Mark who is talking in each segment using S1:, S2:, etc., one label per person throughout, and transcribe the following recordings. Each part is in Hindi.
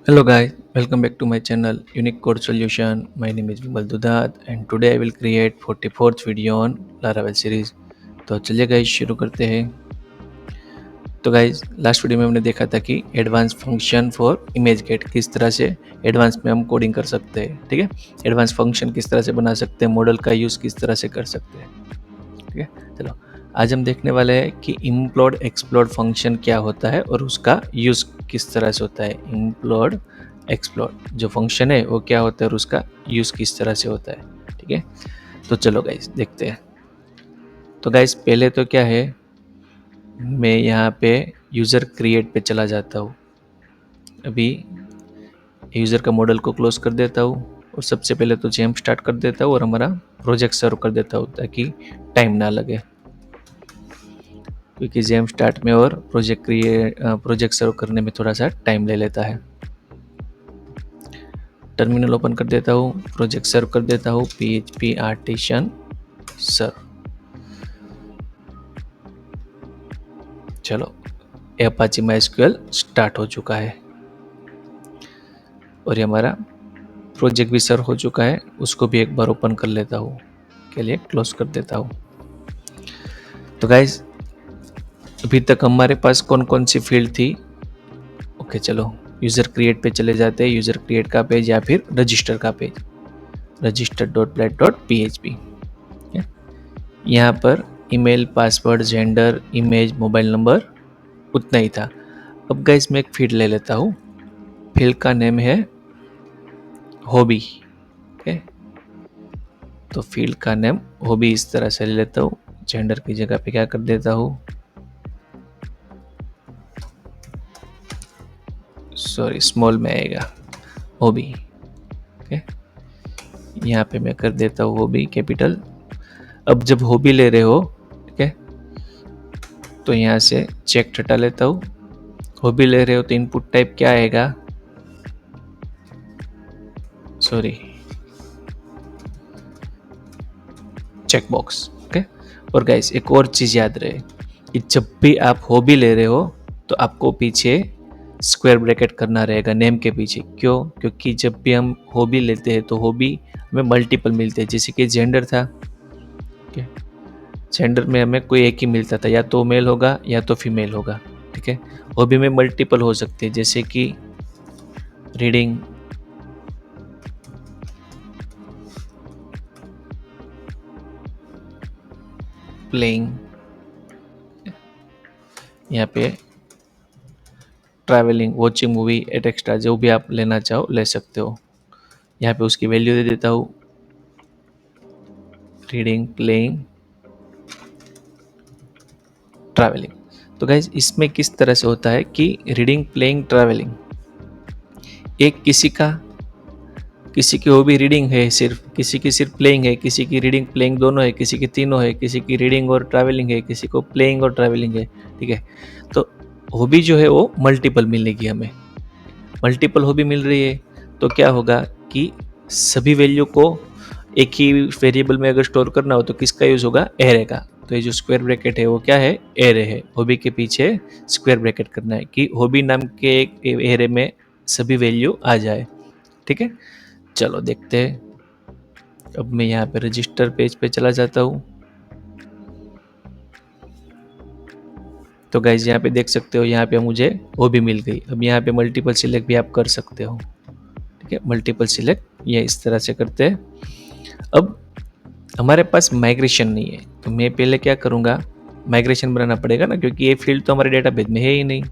S1: Hello guys, welcome back to my channel Unique Code Solution. My name is Vimal Dudat and today I will create 44th video on Laravel series. तो चलिए गाइस शुरू करते हैं। तो गाइस लास्ट वीडियो में हमने देखा था कि advance function for image get किस तरह से एडवांस में हम कोडिंग कर सकते हैं, ठीक है। एडवांस फंक्शन किस तरह से बना सकते हैं, मॉडल का यूज़ किस तरह से कर सकते हैं, ठीक है। चलो आज हम देखने वाले हैं कि इम्प्लोड एक्सप्लोड फंक्शन क्या होता है और उसका यूज़ किस तरह से होता है। इम्प्लोड एक्सप्लोड जो फंक्शन है वो क्या होता है और उसका यूज़ किस तरह से होता है, ठीक है। तो चलो गाइस देखते हैं। तो गाइस पहले तो क्या है, मैं यहाँ पे यूज़र क्रिएट पे चला जाता हूँ। अभी यूज़र का मॉडल को क्लोज कर देता हूँ और सबसे पहले तो जेम स्टार्ट कर देता हूँ और हमारा प्रोजेक्ट सर्व कर देता हूँ ताकि टाइम ना लगे, क्योंकि जेम स्टार्ट में और प्रोजेक्ट सर्व करने में थोड़ा सा टाइम ले लेता है। टर्मिनल ओपन कर देता हूँ, प्रोजेक्ट सर्व कर देता हूँ PHP आर्टिसन सर्व। चलो अपाची माइस्क्यूएल स्टार्ट हो चुका है और ये हमारा प्रोजेक्ट भी सर्व हो चुका है। उसको भी एक बार ओपन कर लेता हूँ, के लिए क्लोज कर देता हूँ। तो गाइज अभी तक हमारे पास कौन कौन सी फील्ड थी। ओके चलो यूज़र क्रिएट पे चले जाते हैं। यूज़र क्रिएट का पेज या फिर रजिस्टर का पेज, register.plat.php। यहाँ पर email, password, gender, image, mobile number उतना ही था। अब गाइस मैं एक फील्ड ले लेता हूँ। फील्ड का नेम है हॉबी, ओके। तो फील्ड का नेम हॉबी इस तरह से ले लेता हूँ। जेंडर की जगह पे क्या कर देता हूँ, सॉरी स्मॉल में आएगा हॉबी, ओके। यहाँ पे मैं कर देता हूँ हॉबी कैपिटल। अब जब हॉबी ले रहे हो, ठीक है, तो यहाँ से चेक हटा लेता हूँ। हॉबी ले रहे हो तो इनपुट टाइप क्या आएगा, सॉरी चेक बॉक्स, ओके। और गाइस एक और चीज़ याद रहे कि जब भी आप हॉबी ले रहे हो तो आपको पीछे स्क्वायर ब्रैकेट करना रहेगा नेम के पीछे। क्यों? क्योंकि जब भी हम हॉबी लेते हैं तो हॉबी हमें मल्टीपल मिलते हैं। जैसे कि जेंडर था, ठीक है, जेंडर में हमें कोई एक ही मिलता था, या तो मेल होगा या तो फीमेल होगा, ठीक है। हॉबी में मल्टीपल हो सकते हैं, जैसे कि रीडिंग, प्लेइंग, यहाँ पे travelling, watching movie et cetera, जो भी आप लेना चाहो ले सकते हो। यहाँ पे उसकी वैल्यू दे देता हूँ, रीडिंग, प्लेइंग, ट्रैवलिंग। तो गाइज इसमें किस तरह से होता है कि रीडिंग, प्लेइंग, ट्रैवलिंग एक किसी की हॉबी रीडिंग है सिर्फ, किसी की सिर्फ प्लेइंग है, किसी की रीडिंग प्लेइंग दोनों है, किसी की तीनों है, किसी की रीडिंग और ट्रैवलिंग है, किसी को प्लेइंग और ट्रैवलिंग है, ठीक है। तो हॉबी जो है वो मल्टीपल मिलेगी हमें। मल्टीपल हॉबी मिल रही है तो क्या होगा कि सभी वैल्यू को एक ही वेरिएबल में अगर स्टोर करना हो तो किसका यूज होगा, एरे का। तो ये जो स्क्वायर ब्रैकेट है वो क्या है, एरे है। हॉबी के पीछे स्क्वायर ब्रैकेट करना है कि हॉबी नाम के एक एरे में सभी वैल्यू आ जाए, ठीक है। चलो देखते हैं। अब मैं यहाँ पे रजिस्टर पेज पे चला जाता हूँ। तो गाइज यहाँ पे देख सकते हो, यहाँ पे मुझे हॉबी मिल गई। अब यहाँ पे मल्टीपल सिलेक्ट भी आप कर सकते हो, ठीक है। मल्टीपल सिलेक्ट ये इस तरह से करते हैं। अब हमारे पास माइग्रेशन नहीं है तो मैं पहले क्या करूँगा, माइग्रेशन बनाना पड़ेगा ना, क्योंकि ये फील्ड तो हमारे डेटाबेस में है ही नहीं।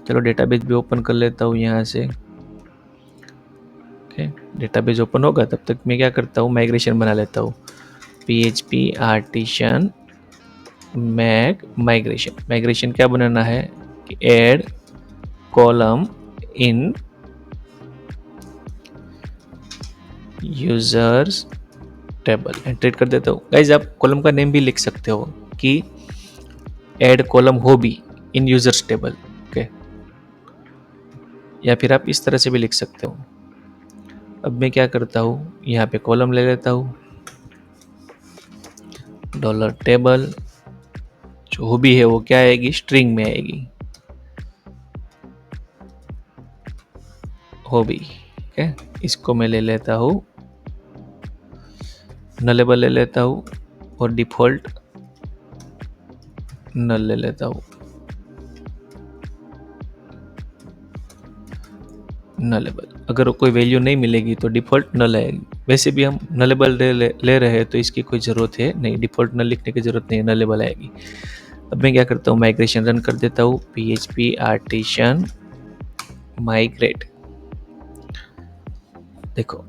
S1: चलो डेटाबेस भी ओपन कर लेता हूँ यहाँ से, ओके। डेटाबेस ओपन होगा तब तक मैं क्या करता हूँ, माइग्रेशन बना लेता हूँ। PHP artisan make migration. Migration क्या बनाना है कि add column in users table, एंट्रेट कर देता हूँ। गाइज आप कॉलम का नेम भी लिख सकते हो कि ऐड कॉलम हॉबी इन यूजर्स टेबल, ओके। या फिर आप इस तरह से भी लिख सकते हो। अब मैं क्या करता हूँ, यहाँ पे कॉलम ले लेता हूँ, डॉलर टेबल, जो हॉबी है वो क्या आएगी, स्ट्रिंग में आएगी। हॉबी। ठीक है, इसको मैं ले लेता हूँ, नलेबल ले लेता हूँ और डिफ़ॉल्ट नल ले लेता हूँ। नलेबल, अगर कोई वैल्यू नहीं मिलेगी तो डिफ़ॉल्ट नल आएगी। वैसे भी हम नलेबल ले रहे हैं तो इसकी कोई ज़रूरत है नहीं, डिफ़ॉल्ट नल लिखने की ज़रूरत नहीं है, नलेबल आएगी। अब मैं क्या करता हूँ, माइग्रेशन रन कर देता हूँ, PHP आर्टिसन माइग्रेट। देखो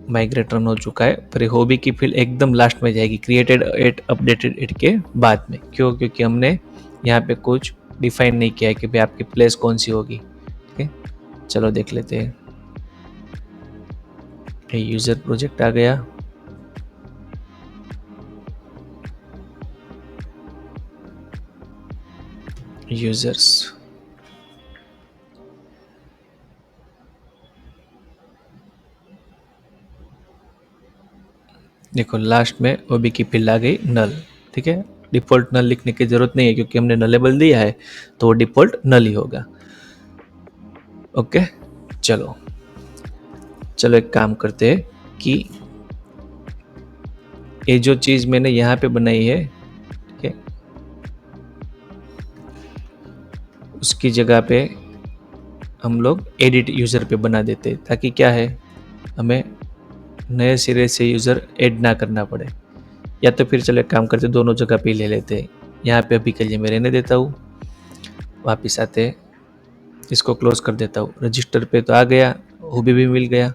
S1: माइग्रेट रन हो चुका है, पर हॉबी की फील्ड एकदम लास्ट में जाएगी, क्रिएटेड एट अपडेटेड एट के बाद में। क्यों? क्योंकि हमने यहाँ पे कुछ डिफाइन नहीं किया है कि भाई आपकी प्लेस कौन सी होगी। ठीक है, चलो देख लेते हैं। ये यूजर प्रोजेक्ट आ गया, यूजर्स। देखो लास्ट में हॉबी की फील्ड आ गई नल। ठीक है, डिफॉल्ट नल लिखने की जरूरत नहीं है क्योंकि हमने नलेबल दिया है तो वो डिफॉल्ट नल ही होगा। ओके, चलो चलो एक काम करते हैं कि ये जो चीज मैंने यहाँ पे बनाई है, ठीक है, उसकी जगह पे हम लोग एडिट यूजर पे बना देते हैं, ताकि क्या है, हमें नए सिरे से यूजर ऐड ना करना पड़े। या तो फिर चलो एक काम करते, दोनों जगह पे ले लेते हैं। यहाँ पे अभी के लिए मैं रहने देता हूँ, वापिस आते इसको क्लोज कर देता हूँ। रजिस्टर पे तो आ गया, हॉबी भी मिल गया।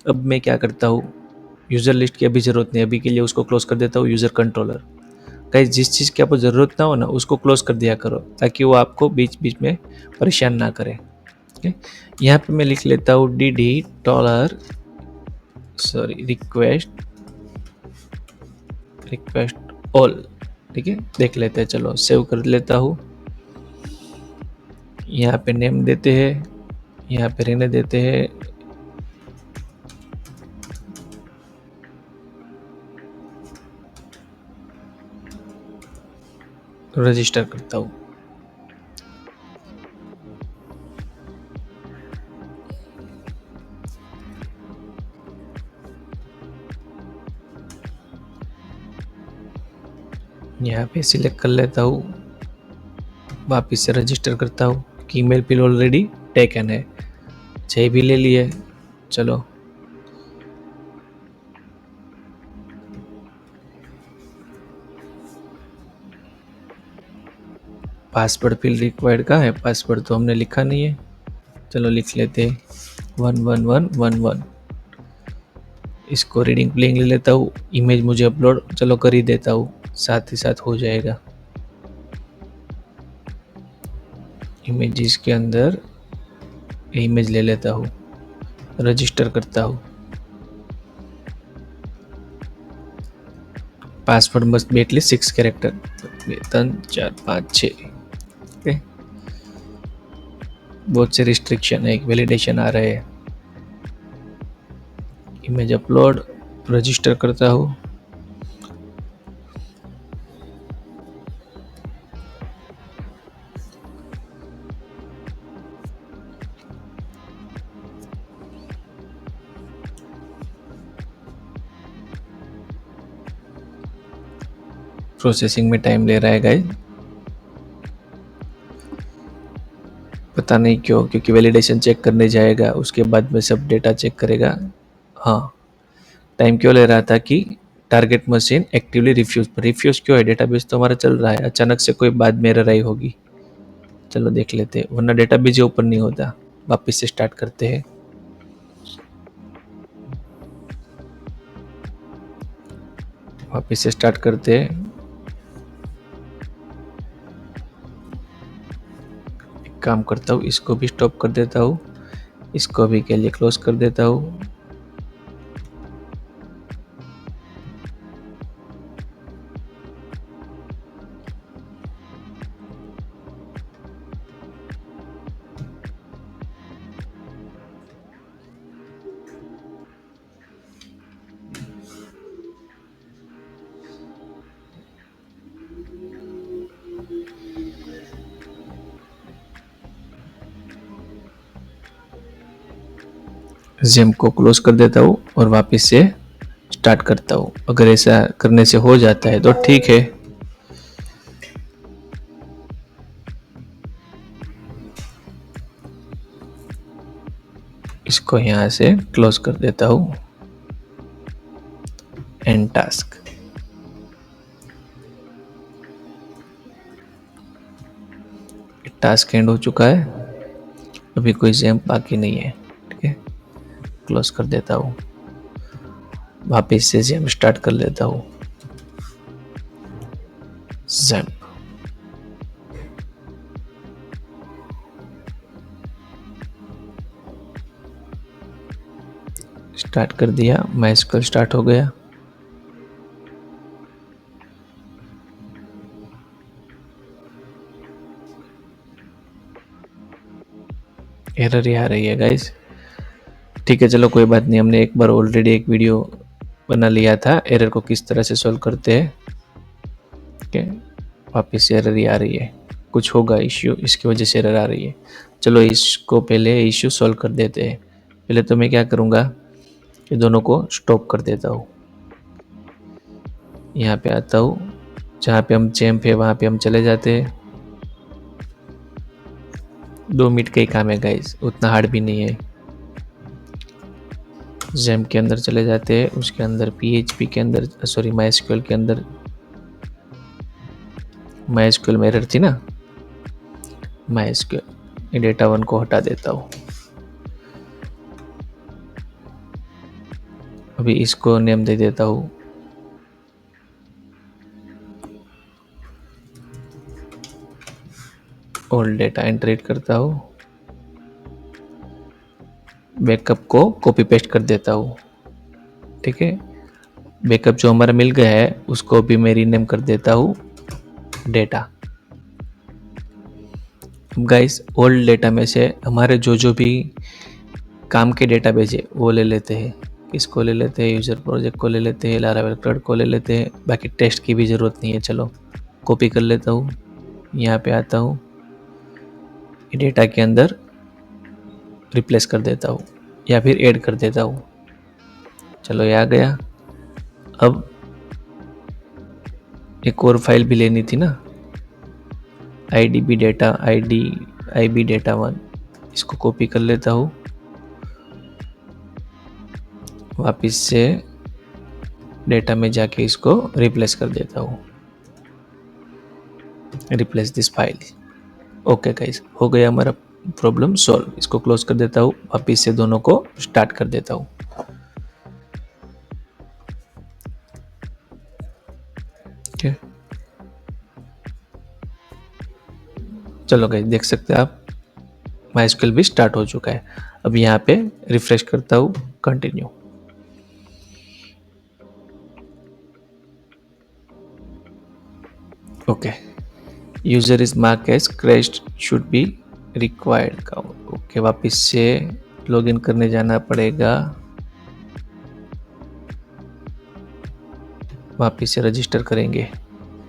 S1: अब मैं क्या करता हूँ, यूज़र लिस्ट की अभी ज़रूरत नहीं, अभी के लिए उसको क्लोज कर देता हूँ। यूज़र कंट्रोलर, गाइस जिस चीज़ की आपको ज़रूरत ना हो ना, उसको क्लोज कर दिया करो, ताकि वो आपको बीच बीच में परेशान ना करे। ठीक, यहाँ पे मैं लिख लेता हूँ dd dollar sorry request all. ठीक है, देख लेते हैं, चलो सेव कर लेता हूँ। यहाँ पे नेम देते हैं, यहाँ पे रहने देते हैं रजिस्टर करता हूँ। यहाँ पे सिलेक्ट कर लेता हूँ, वापिस से रजिस्टर करता हूँ कि ईमेल पिन ऑलरेडी टेकन है, 6 भी ले लिए। चलो पासवर्ड फील्ड रिक्वायर्ड का है, पासवर्ड तो हमने लिखा नहीं है, चलो लिख लेते 11111। इसको रीडिंग प्लेइंग ले लेता हूँ। इमेज मुझे अपलोड चलो कर ही देता हूँ, साथ ही साथ हो जाएगा। इमेजेस के अंदर इमेज ले लेता हूँ, रजिस्टर करता हूँ। Password must be at least 6 character, 3 4 5 6। Okay, बहुत से रिस्ट्रिक्शन है, एक वैलिडेशन आ रहा है। इमेज अपलोड, रजिस्टर करता हूँ। प्रोसेसिंग में टाइम ले रहा है गाइस, पता नहीं क्यों, क्योंकि वैलिडेशन चेक करने जाएगा, उसके बाद में सब डेटा चेक करेगा। हाँ, टाइम क्यों ले रहा था कि target machine actively refuse, refuse क्यों है, डेटाबेस तो हमारा चल रहा है, अचानक से कोई बाद में एरर आई होगी। चलो देख लेते हैं, वरना डेटाबेस ओपन नहीं होता। वापस से स्टार्ट करते हैं। वापस से स्टार्ट करते हैं। एक काम करता हूँ, इसको भी स्टॉप कर देता हूँ, इसको भी के लिए क्लोज कर देता हूँ। जेम को क्लोज कर देता हूँ और वापस से स्टार्ट करता हूँ। अगर ऐसा करने से हो जाता है तो ठीक है। इसको यहाँ से क्लोज कर देता हूँ। And task. टास्क एंड हो चुका है। अभी कोई जेम बाकी नहीं है। ठीक है, क्लोज कर देता हूँ। वापस से जेम स्टार्ट कर लेता हूँ। जेम स्टार्ट कर दिया। माइस्क्ल स्टार्ट हो गया। एरर ही आ रही है गाइस। ठीक है, चलो कोई बात नहीं। हमने एक बार ऑलरेडी एक वीडियो बना लिया था एरर को किस तरह से सॉल्व करते हैं। ठीक है, वापस से एरर ही आ रही है। कुछ होगा इश्यू, इसकी वजह से एरर आ रही है। चलो इसको पहले इश्यू सॉल्व कर देते हैं। पहले तो मैं क्या करूँगा, ये दोनों को स्टॉप कर देता हूँ। यहाँ पे आता हूँ, जहाँ पे हम चैम्प है वहाँ पे हम चले जाते हैं। 2 मिनट का ही काम है गाइस, उतना हार्ड भी नहीं है। जेम के अंदर चले जाते हैं, उसके अंदर PHP के अंदर, सॉरी MySQL के अंदर। MySQL में एरर थी ना, MySQL डेटा 1 को हटा देता हूँ। अभी इसको नेम दे देता हूँ ओल्ड डेटा। एंटरेट करता हूँ, बैकअप को कॉपी पेस्ट कर देता हूँ। ठीक है, बैकअप जो हमारा मिल गया है उसको भी मैं रीनेम कर देता हूँ डेटा। अब गाइस ओल्ड डेटा में से हमारे जो भी काम के डेटाबेस है वो ले लेते हैं। इसको ले लेते हैं, यूजर प्रोजेक्ट को ले लेते हैं, लारावेल क्लड को ले लेते हैं। बाकी टेस्ट की भी ज़रूरत नहीं है। चलो कॉपी कर लेता हूँ, यहाँ पे आता हूँ, डेटा के अंदर रिप्लेस कर देता हूँ या फिर ऐड कर देता हूँ। चलो ये आ गया। अब एक और फाइल भी लेनी थी ना, IDB डेटा, IB डेटा 1। इसको कॉपी कर लेता हूँ, वापस से डेटा में जाके इसको रिप्लेस कर देता हूँ। Replace this file. Okay guys, हो गया हमारा प्रॉब्लम सॉल्व। इसको क्लोज कर देता हूँ, वापस से दोनों को स्टार्ट कर देता हूँ। ठीक, चलो गाइस देख सकते हैं आप, MySQL भी स्टार्ट हो चुका है। अब यहाँ पे रिफ्रेश करता हूँ, continue. Okay, user is mark as crashed, should be required. Okay, वापस से लॉगिन करने जाना पड़ेगा, वापस से रजिस्टर करेंगे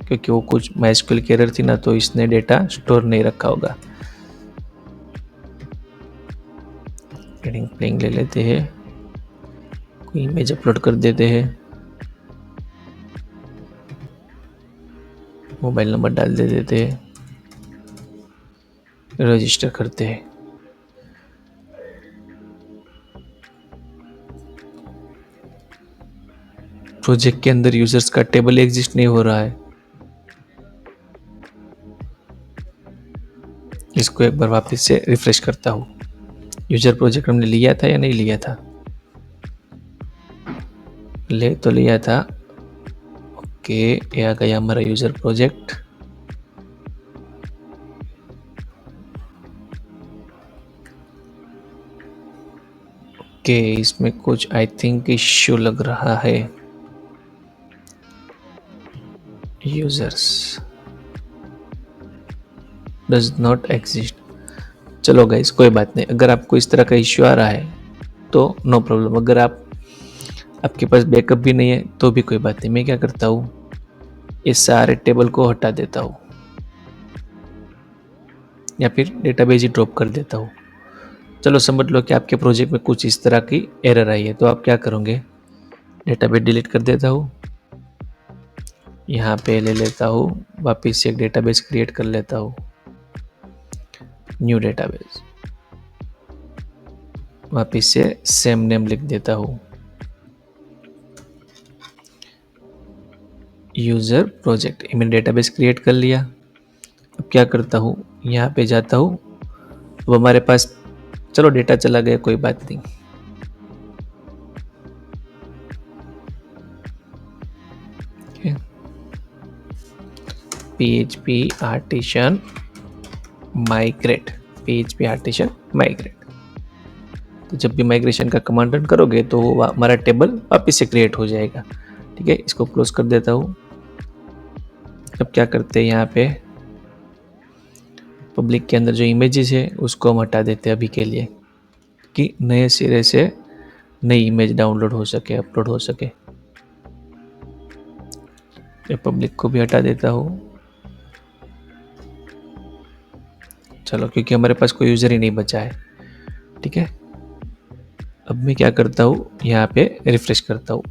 S1: क्योंकि वो कुछ MySQL की एरर थी ना, तो इसने डेटा स्टोर नहीं रखा होगा। एडिंग प्लेइंग ले लेते हैं, कोई इमेज अपलोड कर देते हैं, मोबाइल नंबर डाल दे देते हैं, रजिस्टर करते हैं। प्रोजेक्ट के अंदर यूजर्स का टेबल एग्जिस्ट नहीं हो रहा है। इसको एक बार वापस से रिफ्रेश करता हूँ। यूजर प्रोजेक्ट हमने लिया था या नहीं लिया था? ले तो लिया था। ओके, ये आ गया हमारा यूजर प्रोजेक्ट। ओके, इसमें कुछ आई थिंक इश्यू लग रहा है। Users does not exist. चलो गाइस कोई बात नहीं, अगर आपको इस तरह का इश्यू आ रहा है तो नो प्रॉब्लम। अगर आपके पास बैकअप भी नहीं है तो भी कोई बात नहीं। मैं क्या करता हूँ, इस सारे टेबल को हटा देता हूँ या फिर डेटाबेस ही ड्रॉप कर देता हूँ। चलो समझ लो कि आपके प्रोजेक्ट में कुछ इस तरह की एरर आई है, तो आप क्या करोगे, डेटाबेस डिलीट कर देता हूँ, यहाँ पे ले लेता हूँ, वापस से एक डेटाबेस क्रिएट कर लेता हूँ, न्यू डेटाबेस, वापस से सेम नेम लिख देता हूँ, यूजर प्रोजेक्ट। मैंने डेटाबेस क्रिएट कर लिया। अब क्या करता हूँ, यहाँ पे जाता हूँ, अब हमारे पास चलो डेटा चला गया, कोई बात नहीं, PHP artisan migrate, PHP artisan migrate. तो जब भी माइग्रेशन का कमांड रन करोगे तो हमारा टेबल वापस से क्रिएट हो जाएगा। ठीक है, इसको क्लोज कर देता हूँ। अब क्या करते हैं, यहाँ पे पब्लिक के अंदर जो इमेजेस है उसको हम हटा देते हैं अभी के लिए, कि नए सिरे से नई इमेज डाउनलोड हो सके, अपलोड हो सके। ये पब्लिक को भी हटा देता हूँ, चलो, क्योंकि हमारे पास कोई यूज़र ही नहीं बचा है। ठीक है, अब मैं क्या करता हूँ, यहाँ पे रिफ्रेश करता हूँ,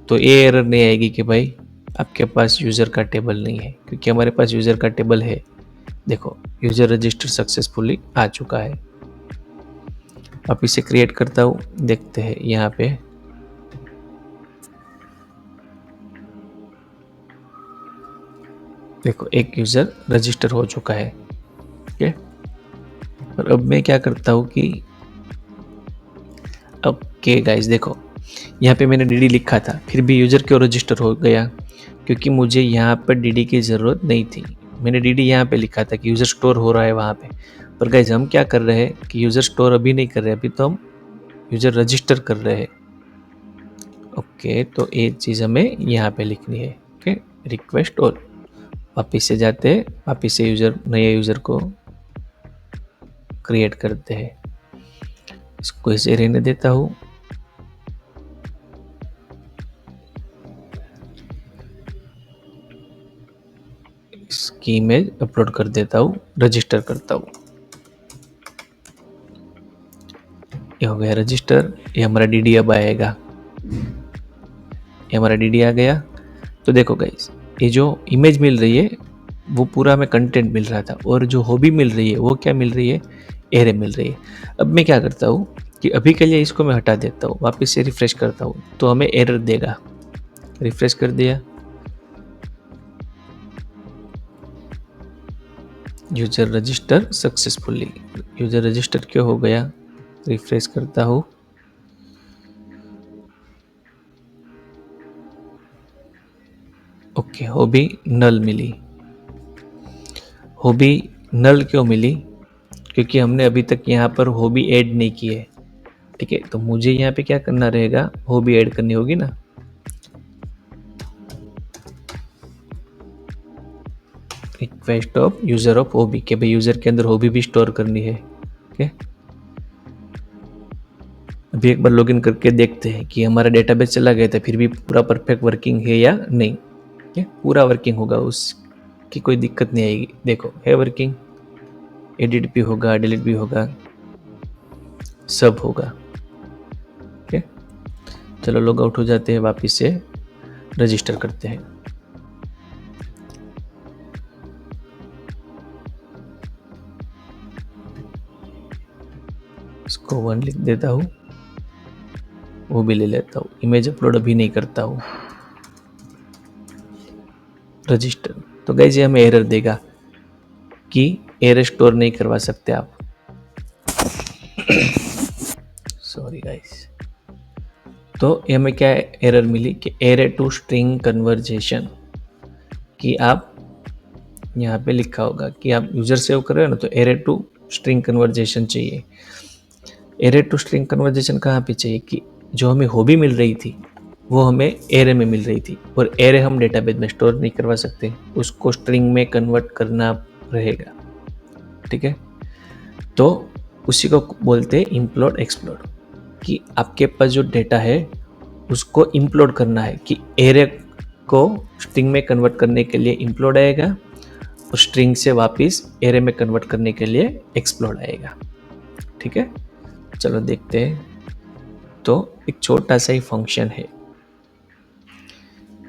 S1: तो ये एरर नहीं आएगी कि भाई आपके पास यूज़र का टेबल नहीं है, क्योंकि हमारे पास यूज़र का टेबल है। देखो, यूज़र रजिस्टर सक्सेसफुली आ चुका है। अब इसे क्रिएट करता हूँ, देखते हैं यहाँ पे देखो एक यूज़र रजिस्टर हो चुका है। ठीक है, और अब मैं क्या करता हूँ कि अब के गाइस देखो, यहाँ पे मैंने डीडी लिखा था, फिर भी यूज़र क्यों रजिस्टर हो गया, क्योंकि मुझे यहाँ पर डीडी की ज़रूरत नहीं थी। मैंने डीडी यहाँ पे लिखा था कि यूज़र स्टोर हो रहा है वहाँ पे, पर गाइस हम क्या कर रहे हैं कि यूज़र स्टोर अभी नहीं कर रहे, अभी तो हम यूज़र रजिस्टर कर रहे हैं। ओके, तो एक चीज़ हमें यहाँ पे लिखनी है। ओके, रिक्वेस्ट और वापिस से जाते हैं, वापिस से नए यूज़र को क्रिएट करते हैं। इसको ऐसे रहने देता हूँ। इसकी इमेज अपलोड कर देता हूँ, रजिस्टर करता हूँ। ये हो गया रजिस्टर, ये हमारा डीडी अब आएगा, ये हमारा डीडी आ गया। तो देखो गाइस, ये जो इमेज मिल रही है वो पूरा हमें कंटेंट मिल रहा था, और जो हॉबी मिल रही है वो क्या मिल रही है, एरे मिल रही है। अब मैं क्या करता हूँ कि अभी के लिए इसको मैं हटा देता हूँ, वापस से रिफ्रेश करता हूँ तो हमें एरर देगा। रिफ्रेश कर दिया, user register successfully. User register क्यों हो गया, रिफ्रेश करता हूँ, ओके, हॉबी नल मिली। हॉबी नल क्यों मिली, क्योंकि हमने अभी तक यहाँ पर हॉबी ऐड नहीं की है। ठीक है, तो मुझे यहाँ पे क्या करना रहेगा, हॉबी ऐड करनी होगी ना। Request of user of hobby, के भाई यूजर के अंदर हॉबी भी स्टोर करनी है। ओके, अभी एक बार लॉगिन करके देखते हैं कि हमारा डेटाबेस चला गया था, फिर भी पूरा परफेक्ट वर्किंग है या नहीं। ओके, पूरा वर्किंग होगा, उसकी कोई दिक्कत नहीं आएगी। देखो है वर्किंग, एडिट भी होगा, डिलीट भी होगा, सब होगा। ओके, चलो लॉग आउट हो जाते हैं, वापस से रजिस्टर करते हैं। इसको 1 लिख देता हूँ, वो भी ले लेता हूँ। इमेज अपलोड अभी नहीं करता हूँ, रजिस्टर। तो गाइस ये हमें एरर देगा कि एरर स्टोर नहीं करवा सकते आप। सॉरी गाइस, तो ये हमें क्या एरर मिली कि एरर टू स्ट्रिंग कन्वर्जेशन, कि आप यहाँ पे लिखा होगा कि आप यूजर सेव कर रहे हो ना, तो एरर टू स्ट्रिंग कन्वर्जेशन चाहिए। एरे टू स्ट्रिंग कन्वर्जेशन कहाँ पे चाहिए, कि जो हमें हॉबी मिल रही थी वो हमें एरे में मिल रही थी, और एरे हम डेटाबेस में स्टोर नहीं करवा सकते, उसको स्ट्रिंग में कन्वर्ट करना रहेगा। ठीक है, तो उसी को बोलते हैं इम्प्लोड एक्सप्लोड, कि आपके पास जो डेटा है उसको इम्प्लोड करना है, कि एरे को स्ट्रिंग में कन्वर्ट करने के लिए इम्प्लोड आएगा, और स्ट्रिंग से वापस एरे में कन्वर्ट करने के लिए एक्सप्लोड आएगा। ठीक है, चलो देखते हैं। तो एक छोटा सा ही फंक्शन है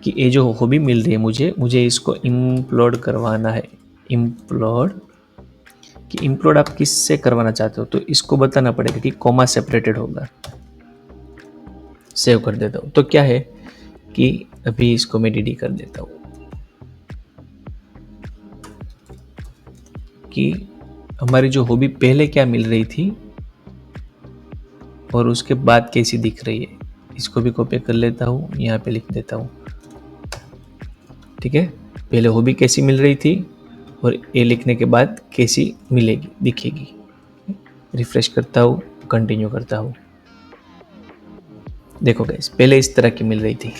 S1: कि ये जो हॉबी मिल रही है मुझे इसको इम्प्लोड करवाना है। इम्प्लोड कि इम्प्लोड आप किससे करवाना चाहते हो, तो इसको बताना पड़ेगा कि कॉमा सेपरेटेड होगा। सेव कर देता हूँ। तो क्या है कि अभी इसको मैं dd कर देता हूँ कि हमारी जो हॉबी पहले क्या मिल रही थी और उसके बाद कैसी दिख रही है। इसको भी कॉपी कर लेता हूँ, यहाँ पे लिख देता हूँ। ठीक है, पहले हॉबी कैसी मिल रही थी और ये लिखने के बाद कैसी मिलेगी, दिखेगी। रिफ्रेश करता हूँ, कंटिन्यू करता हूँ। देखो गाइस, पहले इस तरह की मिल रही थी,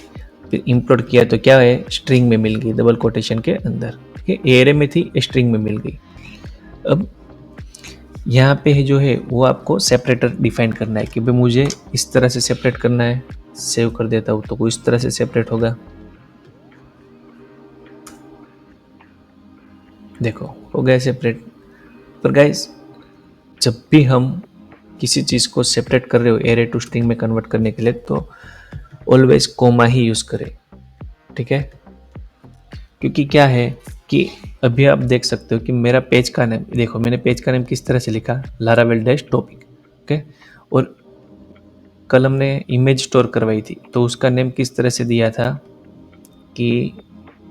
S1: फिर इंपोर्ट किया तो क्या है, स्ट्रिंग में मिल गई, डबल कोटेशन के अंदर। ठीक है, एरे में थी, स्ट्रिंग में मिल गई। अब यहाँ पे जो है वो आपको सेपरेटर डिफाइन करना है कि भाई मुझे इस तरह से सेपरेट करना है। सेव कर देता हूँ तो वो इस तरह से सेपरेट होगा। देखो हो गया सेपरेट। पर गाइस, जब भी हम किसी चीज़ को सेपरेट कर रहे हो एरे टू स्ट्रिंग में कन्वर्ट करने के लिए, तो ऑलवेज कोमा ही यूज़ करें। ठीक है, क्योंकि क्या है कि अभी आप देख सकते हो कि मेरा पेज का नेम, देखो मैंने पेज का नेम किस तरह से लिखा, लारावेल डैश टॉपिक। ओके, और कल हमने इमेज स्टोर करवाई थी तो उसका नेम किस तरह से दिया था कि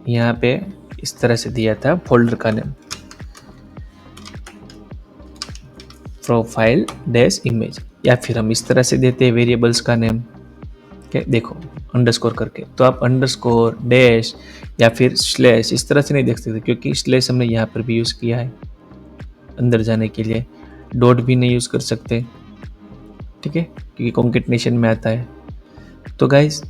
S1: यहाँ पे इस तरह से दिया था, फोल्डर का नेम प्रोफाइल डैश इमेज, या फिर हम इस तरह से देते हैं वेरिएबल्स का नेम। के देखो अंडरस्कोर करके, तो आप अंडरस्कोर डैश या फिर स्लैश इस तरह से नहीं देख सकते, क्योंकि स्लैश हमने यहाँ पर भी यूज़ किया है अंदर जाने के लिए। डॉट भी नहीं यूज़ कर सकते, ठीक है, क्योंकि कॉन्केटनेशन में आता है। तो guys,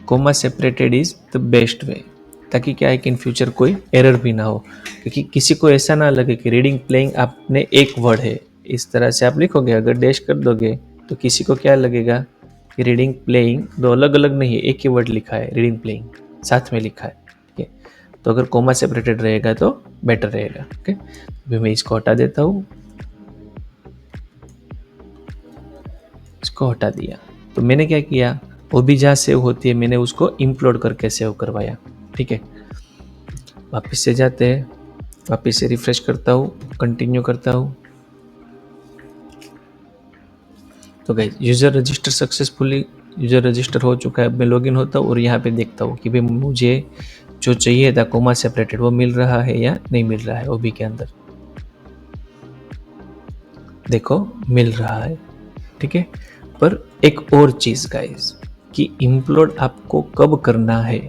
S1: coma separated is the best way, ताकि क्या है कि इन फ्यूचर कोई एरर भी ना हो, क्योंकि किसी को ऐसा ना लगे कि रीडिंग प्लेइंग आपने एक वर्ड है इस तरह से आप लिखोगे, अगर डैश कर दोगे तो किसी को क्या लगेगा कि रीडिंग प्लेइंग दो अलग अलग नहीं है, एक ही वर्ड लिखा है, रीडिंग प्लेइंग साथ में लिखा है। ठीक है, तो अगर कोमा सेपरेटेड रहेगा तो बेटर रहेगा। ओके, अभी मैं इसको हटा देता हूँ, इसको हटा दिया। तो मैंने क्या किया, वो भी जहाँ सेव होती है मैंने उसको इम्प्लोड करके सेव करवाया। ठीक है, वापस से जाते हैं, वापस से रिफ्रेश करता हूँ, कंटिन्यू करता हूँ। तो guys, user register successfully, user register हो चुका है। अब मैं लॉगिन होता हूँ और यहाँ पे देखता हूँ कि भाई मुझे जो चाहिए था कोमा सेपरेटेड वो मिल रहा है या नहीं मिल रहा है। ओबी के अंदर देखो मिल रहा है। ठीक है, पर एक और चीज़ गाइस कि इम्प्लोड आपको कब करना है,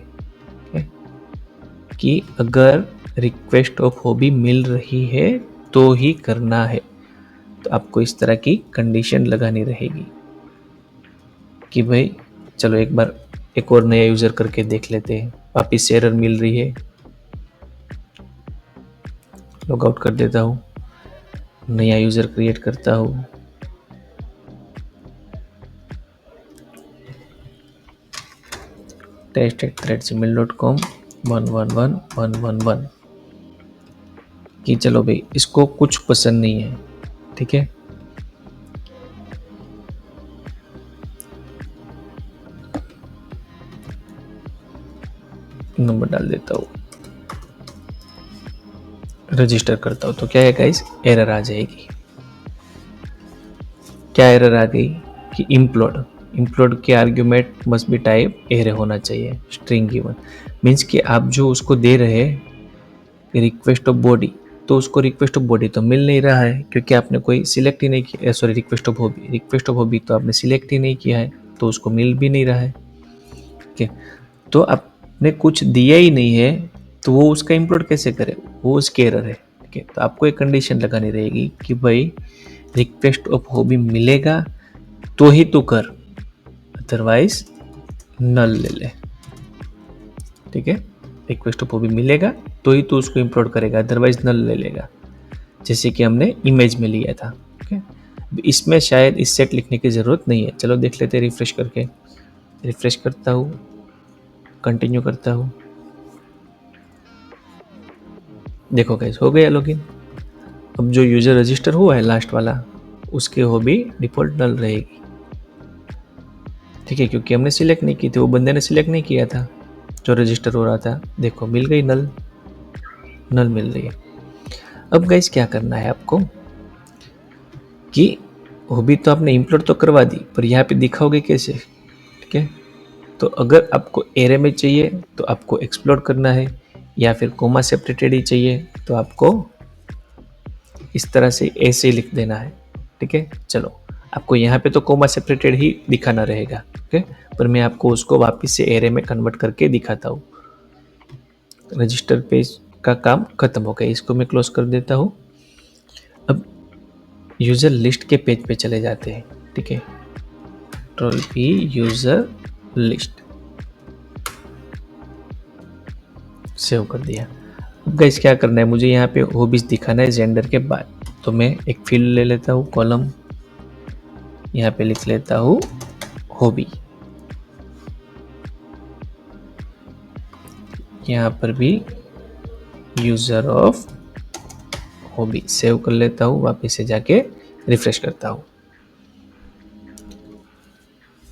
S1: कि अगर रिक्वेस्ट ऑफ हॉबी मिल रही है तो ही करना है। तो आपको इस तरह की कंडीशन लगानी रहेगी कि भाई चलो एक बार एक और नया यूज़र करके देख लेते हैं। वापिस से एरर मिल रही है, लॉग आउट कर देता हूँ, नया यूज़र क्रिएट करता हूँ। test@gmail.com 111111 कि चलो भाई इसको कुछ पसंद नहीं है। ठीक है, नंबर डाल देता हूँ, रजिस्टर करता हूँ। तो क्या है गाइस, एरर आ जाएगी। क्या एरर आ गई कि इम्प्लोड के argument must be type array होना चाहिए, स्ट्रिंग गिवन। मीन्स कि आप जो उसको दे रहे हैं रिक्वेस्ट ऑफ बॉडी, तो उसको रिक्वेस्ट ऑफ बॉडी तो मिल नहीं रहा है क्योंकि आपने कोई सिलेक्ट ही नहीं किया। सॉरी, रिक्वेस्ट ऑफ हॉबी तो आपने सिलेक्ट ही नहीं किया है, तो उसको मिल भी नहीं रहा है। ठीक है, तो आपने कुछ दिया ही नहीं है तो वो उसका इम्प्लोड कैसे करे, वो उसके एरर है। ठीक है, तो आपको एक कंडीशन लगानी रहेगी कि भाई रिक्वेस्ट ऑफ हॉबी मिलेगा तो ही तू कर, अदरवाइज नल ले ले। ठीक है, रिक्वेस्ट ऑफ हॉबी मिलेगा तो ही तू उसको इम्प्लोड करेगा, अदरवाइज नल ले लेगा, जैसे कि हमने इमेज में लिया था। ओके, इसमें शायद इस सेट लिखने की ज़रूरत नहीं है। चलो देख लेते हैं, रिफ्रेश करके, रिफ्रेश करता हूँ, कंटिन्यू करता हूँ। देखो गाइस, हो गया लॉगिन। अब जो यूज़र रजिस्टर हुआ है लास्ट वाला, उसकी हॉबी डिफ़ॉल्ट नल रहेगी, ठीक है, क्योंकि हमने सिलेक्ट नहीं की थी, वो बंदे ने सिलेक्ट नहीं किया था जो रजिस्टर हो रहा था। देखो मिल गई नल, नल मिल रही है। अब गाइस क्या करना है आपको कि हॉबी तो आपने इंप्लोड तो करवा दी, पर यहाँ पे दिखाओगे कैसे, ठीक है। तो अगर आपको एरे में चाहिए तो आपको एक्सप्लोर करना है, या फिर कोमा सेपरेटेड ही चाहिए तो आपको इस तरह से ऐसे ही लिख देना है, ठीक है। चलो आपको यहाँ पे तो कोमा सेपरेटेड ही दिखाना रहेगा, ठीक है, पर मैं आपको उसको वापस से एरे में कन्वर्ट करके दिखाता हूँ। रजिस्टर पेज का काम खत्म हो गया, इसको मैं क्लोज कर देता हूँ। अब यूज़र लिस्ट के पेज पे चले जाते हैं, ठीक है। Control P user list, save कर दिया। अब गाइस क्या करना है, मुझे यहाँ पे हॉबीज दिखाना है जेंडर के बाद, तो मैं एक फील्ड ले लेता हूँ, कॉलम, यहाँ पे लिख लेता हूँ हॉबी। यहाँ पर भी यूज़र ऑफ हॉबी सेव कर लेता हूँ, वापस से जाके रिफ्रेश करता हूँ।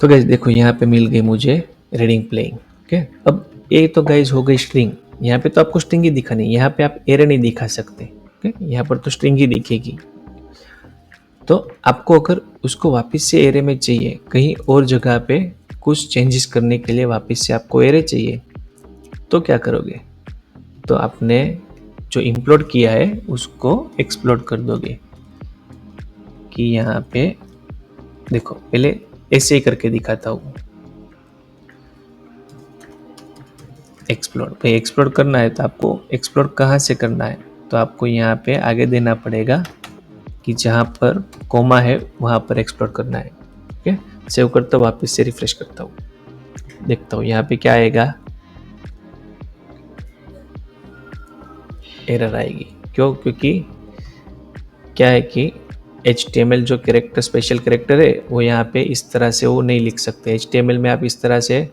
S1: तो गाइस देखो यहाँ पे मिल गई मुझे रीडिंग प्लेइंग, ओके। अब ये तो गाइस हो गई स्ट्रिंग, यहाँ पे तो आपको स्ट्रिंग ही दिखानी है, यहाँ पे आप एरे नहीं दिखा सकते, ओके, यहाँ पर तो स्ट्रिंग ही दिखेगी। तो आपको अगर उसको वापस से एरे में चाहिए, कहीं और जगह पे कुछ चेंजेस करने के लिए वापस से आपको एरे चाहिए, तो क्या करोगे, तो आपने जो इंप्लोड किया है उसको एक्सप्लोड कर दोगे कि यहाँ पे देखो, पहले ऐसे ही करके दिखाता हूँ। एक्सप्लोड, भाई एक्सप्लोड करना है तो आपको एक्सप्लोड कहाँ से करना है, तो आपको यहाँ पे आगे देना पड़ेगा कि जहाँ पर कोमा है वहाँ पर एक्सप्लोड करना है, ओके। सेव करता हूँ, वापस से रिफ्रेश करता हूँ, देखता हूँ यहाँ पे क्या आएगा, एरर आएगी। क्यों, क्योंकि क्या है कि HTML जो कैरेक्टर स्पेशल कैरेक्टर है वो यहाँ पे इस तरह से वो नहीं लिख सकते। HTML में आप इस तरह से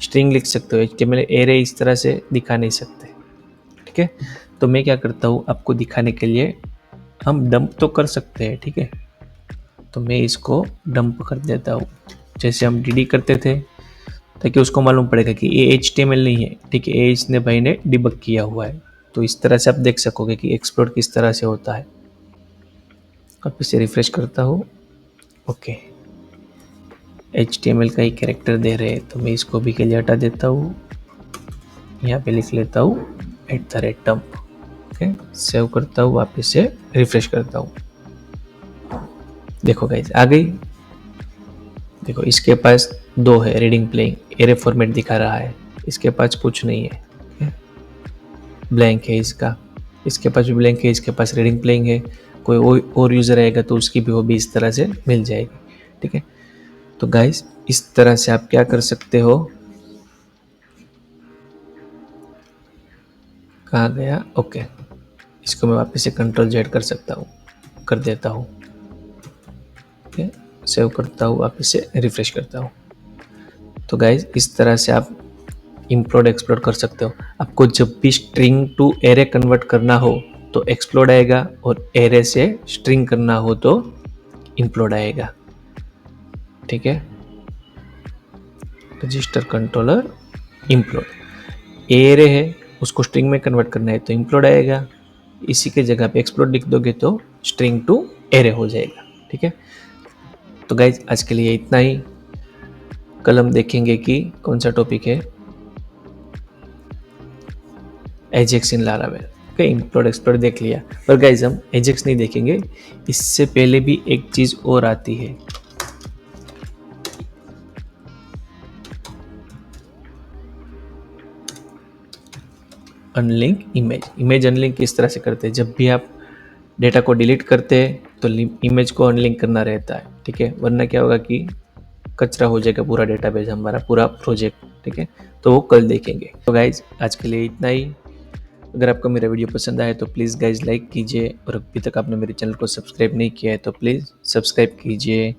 S1: स्ट्रिंग लिख सकते हो, HTML एरे इस तरह से दिखा नहीं सकते, ठीक है। तो मैं क्या करता हूँ, आपको दिखाने के लिए हम डंप तो कर सकते हैं, ठीक है, तो मैं इसको डंप कर देता हूँ जैसे हम DD करते थे, ताकि उसको मालूम पड़ेगा कि ये HTML नहीं है, ठीक है, ये इसने भाई ने डिबग किया हुआ है। तो इस तरह से आप देख सकोगे कि एक्सप्लोर किस तरह से होता है। अब इसे रिफ्रेश करता हूँ, ओके, HTML का ही कैरेक्टर दे रहे हैं, तो मैं इसको भी के लिए हटा देता हूँ, यहाँ पे लिख लेता हूँ @dump, ओके, सेव करता हूँ, वापस से रिफ्रेश करता हूँ। देखो गाइस आ गई, देखो इसके पास 2 है रीडिंग प्लेइंग, एरे फॉर्मेट दिखा रहा है, इसके पास कुछ नहीं है, ब्लैंक है इसका, इसके पास भी ब्लैंक है, इसके पास रीडिंग प्लेइंग है। कोई और यूज़र आएगा तो उसकी भी हॉबी इस तरह से मिल जाएगी, ठीक है। तो गाइस इस तरह से आप क्या कर सकते हो, कहाँ गया, ओके, इसको मैं वापस से Ctrl+Z कर सकता हूँ, कर देता हूँ, ओके, सेव करता हूँ, वापस से रिफ्रेश करता हूँ। तो गाइस इस तरह से आप इंप्लोड एक्सप्लोड कर सकते हो। आपको जब भी स्ट्रिंग टू एरे कन्वर्ट करना हो तो एक्सप्लोड आएगा, और एरे से स्ट्रिंग करना हो तो इंप्लोड आएगा, ठीक है। रजिस्टर कंट्रोलर इंप्लोड, एरे है उसको स्ट्रिंग में कन्वर्ट करना है तो इंप्लोड आएगा, इसी के जगह पे एक्सप्लोड लिख दोगे तो स्ट्रिंग टू एरे हो जाएगा, ठीक है। तो गाइज आज के लिए इतना ही, कल हम देखेंगे कि कौन सा टॉपिक है, एजेक्स इन लारावेल, ओके। इंप्लोड एक्सप्लोड देख लिया, पर गाइज हम एजेक्स नहीं देखेंगे, इससे पहले भी एक चीज और आती है, अनलिंक इमेज अनलिंक किस तरह से करते हैं, जब भी आप डेटा को डिलीट करते हैं तो इमेज को अनलिंक करना रहता है, ठीक है, वरना क्या होगा कि कचरा हो जाएगा पूरा डेटाबेस हमारा, पूरा प्रोजेक्ट, ठीक है। तो वो कल देखेंगे। तो गाइज आज के लिए इतना ही। अगर आपको मेरा वीडियो पसंद आए तो प्लीज़ गाइज लाइक कीजिए, और अभी तक आपने मेरे चैनल को सब्सक्राइब नहीं किया है तो प्लीज़ सब्सक्राइब कीजिए,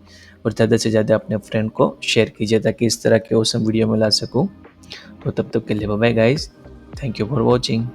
S1: और ज़्यादा से ज़्यादा अपने फ्रेंड को शेयर कीजिए ताकि इस तरह के ऑसम वीडियो में ला सकूँ। तो तब तक के लिए bye bye guys, thank you for watching.